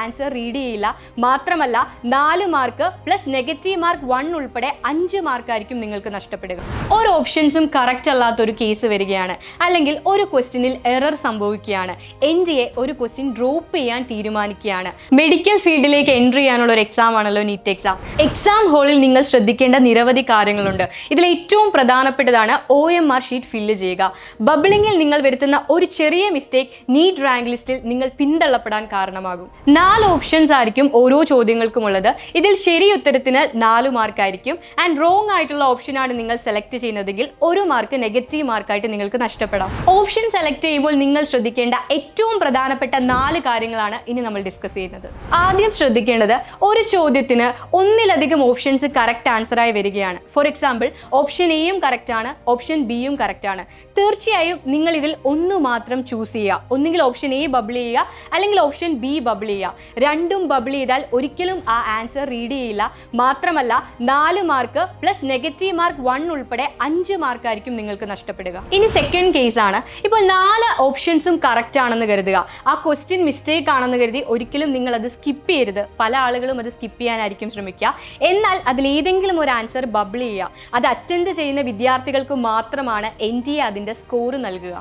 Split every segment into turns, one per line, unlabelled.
Answer read ചെയ്യില്ല. മാത്രമല്ല 4 mark plus negative mark 1 ഉൾപ്പെടെ 5 മാർക്കായിരിക്കും നിങ്ങൾക്ക് നഷ്ടപ്പെടുക. ഒരു ഓപ്ഷൻസും കറക്റ്റ് അല്ലാത്തൊരു കേസ് വരികയാണ്, അല്ലെങ്കിൽ ഒരു ക്വസ്റ്റ്യനിൽ എറർ സംഭവിക്കുകയാണ്, NTA ഒരു ക്വസ്റ്റ്യൻ ഡ്രോപ്പ് ചെയ്യാൻ തീരുമാനിക്കുകയാണ്. മെഡിക്കൽ ഫീൽഡിലേക്ക് എൻട്രി ചെയ്യാനുള്ള ഒരു എക്സാം ആണല്ലോ നീറ്റ് എക്സാം. എക്സാം ഹാളിൽ നിങ്ങൾ ശ്രദ്ധിക്കേണ്ട നിരവധി കാര്യങ്ങളുണ്ട്. ഇതിൽ ഏറ്റവും പ്രധാനപ്പെട്ടതാണ് OMR ഷീറ്റ് ഫില്ല് ചെയ്യുക. ബബിളിങ്ങിൽ നിങ്ങൾ വരുത്തുന്ന ഒരു ചെറിയ മിസ്റ്റേക്ക് നീറ്റ് റാങ്ക് ലിസ്റ്റിൽ നിങ്ങൾ പിന്തള്ളപ്പെടാൻ കാരണമാകും. 4 ഓപ്ഷൻസ് ആയിരിക്കും ഓരോ ചോദ്യങ്ങൾക്കും ഉള്ളത്. ഇതിൽ ശരി ഉത്തരത്തിന് 4 മാർക്കായിരിക്കും. ആൻഡ് റോങ് ആയിട്ടുള്ള ഓപ്ഷനാണ് നിങ്ങൾ സെലക്ട് ചെയ്യുന്നതെങ്കിൽ 1 മാർക്ക് നെഗറ്റീവ് മാർക്കായിട്ട് നിങ്ങൾക്ക് നഷ്ടപ്പെടാം. ഓപ്ഷൻ സെലക്ട് ചെയ്യുമ്പോൾ നിങ്ങൾ ശ്രദ്ധിക്കേണ്ട ഏറ്റവും പ്രധാനപ്പെട്ട 4 കാര്യങ്ങളാണ് ഇനി നമ്മൾ ഡിസ്കസ് ചെയ്യുന്നത്. ആദ്യം ശ്രദ്ധിക്കേണ്ടത്, ഒരു ചോദ്യത്തിന് ഒന്നിലധികം ഓപ്ഷൻസ് കറക്റ്റ് ആൻസറായി വരികയാണ്. ഫോർ എക്സാമ്പിൾ, ഓപ്ഷൻ എയും കറക്റ്റ് ആണ്, ഓപ്ഷൻ ബിയും കറക്റ്റ് ആണ്. തീർച്ചയായും നിങ്ങൾ ഇതിൽ ഒന്ന് മാത്രം ചൂസ് ചെയ്യുക. ഒന്നുകിൽ ഓപ്ഷൻ എ ബബിൾ ചെയ്യുക, അല്ലെങ്കിൽ ഓപ്ഷൻ ബി ബബിൾ ചെയ്യുക. രണ്ടും ബബിൾ ചെയ്താൽ ഒരിക്കലും ആ ആൻസർ റീഡ് ചെയ്യില്ല. മാത്രമല്ല 4 മാർക്ക് പ്ലസ് നെഗറ്റീവ് മാർക്ക് 1 ഉൾപ്പെടെ 5 മാർക്കായിരിക്കും നിങ്ങൾക്ക് നഷ്ടപ്പെടുക. ഇനി സെക്കൻഡ് കേസ് ആണ്. ഇപ്പോൾ 4 ഓപ്ഷൻസും കറക്റ്റ് ആണെന്ന് കരുതുക. ആ ക്വസ്റ്റ്യൻ മിസ്റ്റേക്ക് ആണെന്ന് കരുതി ഒരിക്കലും നിങ്ങൾ അത് സ്കിപ്പ് ചെയ്യരുത്. പല ആളുകളും അത് സ്കിപ്പ് ചെയ്യാനായിരിക്കും ശ്രമിക്കുക. എന്നാൽ അതിലേതെങ്കിലും ഒരു ആൻസർ ബബിൾ ചെയ്യുക. അത് അറ്റൻഡ് ചെയ്യുന്ന വിദ്യാർത്ഥികൾക്ക് മാത്രമാണ് NTA അതിൻ്റെ സ്കോർ നൽകുക.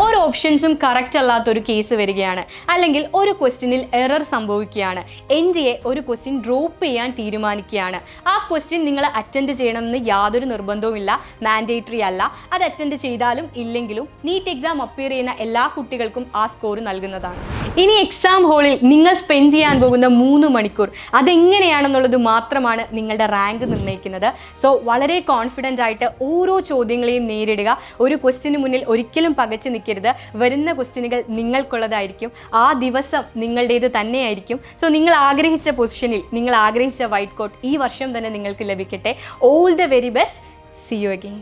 ഒരു ഓപ്ഷൻസും കറക്റ്റ് അല്ലാത്തൊരു കേസ് വരികയാണ്, അല്ലെങ്കിൽ ഒരു ക്വസ്റ്റ്യനിൽ എറർ സംഭവിക്കുകയാണ്, NTA ഒരു ക്വസ്റ്റ്യൻ ഡ്രോപ്പ് ചെയ്യാൻ തീരുമാനിക്കുകയാണ്. ആ ക്വസ്റ്റ്യൻ നിങ്ങൾ അറ്റൻഡ് ചെയ്യണമെന്ന് യാതൊരു നിർബന്ധവുമില്ല, മാൻഡേറ്ററി അല്ല. അത് അറ്റൻഡ് ചെയ്താലും ഇല്ലെങ്കിലും നീറ്റ് എക്സാം അപ്പിയർ ചെയ്യുന്ന എല്ലാ കുട്ടികൾക്കും ആ സ്കോർ നൽകുന്നതാണ്. ഇനി എക്സാം ഹാളിൽ നിങ്ങൾ സ്പെൻഡ് ചെയ്യാൻ പോകുന്ന 3 മണിക്കൂർ അതെങ്ങനെയാണെന്നുള്ളത് മാത്രമാണ് നിങ്ങളുടെ റാങ്ക് നിർണ്ണയിക്കുന്നത്. സോ വളരെ കോൺഫിഡൻ്റ് ആയിട്ട് ഓരോ ചോദ്യങ്ങളെയും നേരിടുക. ഒരു ക്വസ്റ്റ്യന് മുന്നിൽ ഒരിക്കലും പകച്ചു നിൽക്കരുത്. വരുന്ന ക്വസ്റ്റ്യനുകൾ നിങ്ങൾക്കുള്ളതായിരിക്കും. ആ ദിവസം നിങ്ങളുടേത് തന്നെയായിരിക്കും. സോ നിങ്ങൾ ആഗ്രഹിച്ച പൊസിഷനിൽ, നിങ്ങൾ ആഗ്രഹിച്ച വൈറ്റ് കോട്ട് ഈ വർഷം തന്നെ നിങ്ങൾക്ക് ലഭിക്കട്ടെ. All the very best. See you again.